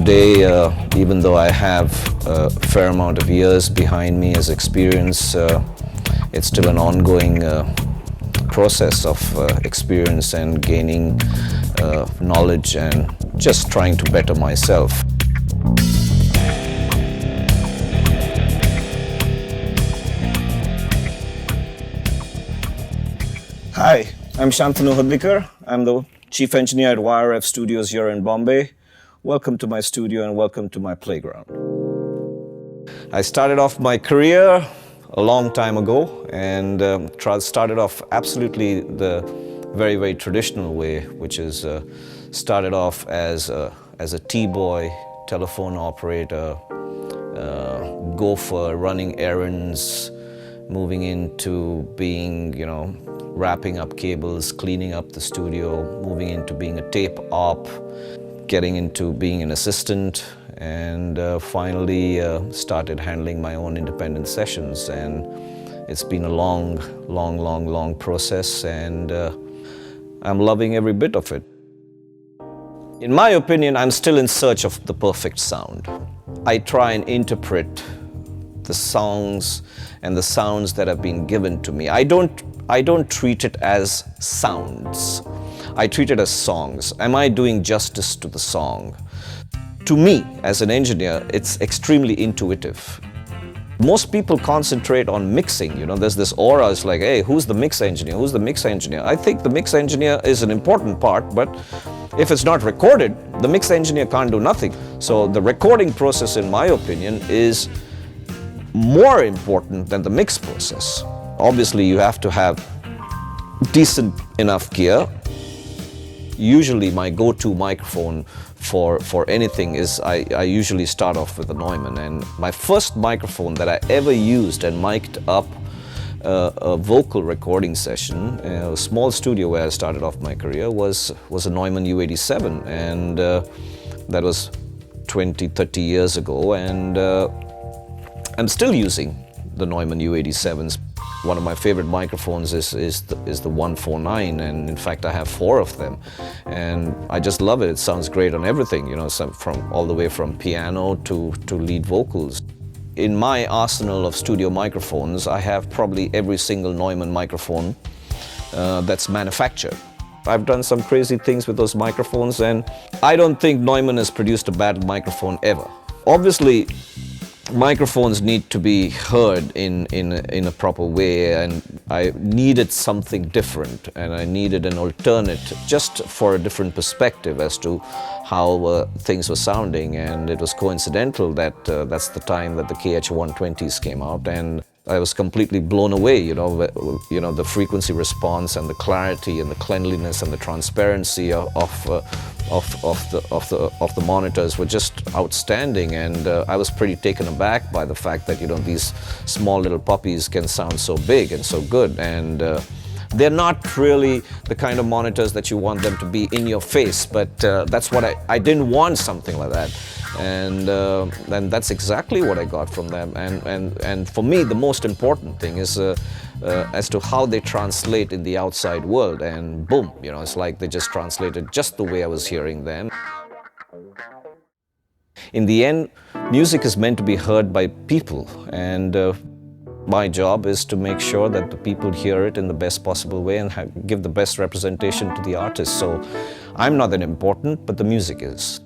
today, even though I have a fair amount of years behind me as experience, it's still an ongoing process of experience and gaining knowledge and just trying to better myself. Hi, I'm Shantanu Hudlikar. I'm the Chief Engineer at YRF Studios here in Bombay. Welcome to my studio and welcome to my playground. I started off my career a long time ago and started off absolutely the very, very traditional way, which is started off as a T-boy, telephone operator, gopher, running errands, moving into being, wrapping up cables, cleaning up the studio, moving into being a tape op, getting into being an assistant, and finally started handling my own independent sessions. And it's been a long process, and I'm loving every bit of it. In my opinion, I'm still in search of the perfect sound. I try and interpret the songs and the sounds that have been given to me. I don't treat it as sounds. I treat it as songs. Am I doing justice to the song? To me, as an engineer, it's extremely intuitive. Most people concentrate on mixing, there's this aura, it's like, hey, who's the mix engineer? Who's the mix engineer? I think the mix engineer is an important part, but if it's not recorded, the mix engineer can't do nothing. So the recording process, in my opinion, is more important than the mix process. Obviously, you have to have decent enough gear. Usually my go-to microphone for anything is I usually start off with a Neumann, and my first microphone that I ever used and mic'd up a vocal recording session in a small studio where I started off my career was a Neumann U87, and that was 20-30 years ago, and I'm still using the Neumann U87s. One of my favorite microphones is the 149, and in fact I have 4 of them, and I just love it. It sounds great on everything, from all the way from piano to lead vocals. In my arsenal of studio microphones, I have probably every single Neumann microphone that's manufactured. I've done some crazy things with those microphones, and I don't think Neumann has produced a bad microphone ever. Obviously, microphones need to be heard in a proper way, and I needed something different, and I needed an alternate just for a different perspective as to how things were sounding. And it was coincidental that that's the time that the KH120s came out, and I was completely blown away. The frequency response and the clarity and the cleanliness and the transparency of the monitors were just outstanding, and I was pretty taken aback by the fact that these small little puppies can sound so big and so good. And they're not really the kind of monitors that you want them to be in your face, but that's what I didn't want, something like that. And that's exactly what I got from them. And for me, the most important thing is as to how they translate in the outside world. And boom, it's like they just translated just the way I was hearing them. In the end, music is meant to be heard by people, and my job is to make sure that the people hear it in the best possible way and give the best representation to the artist. So I'm not that important, but the music is.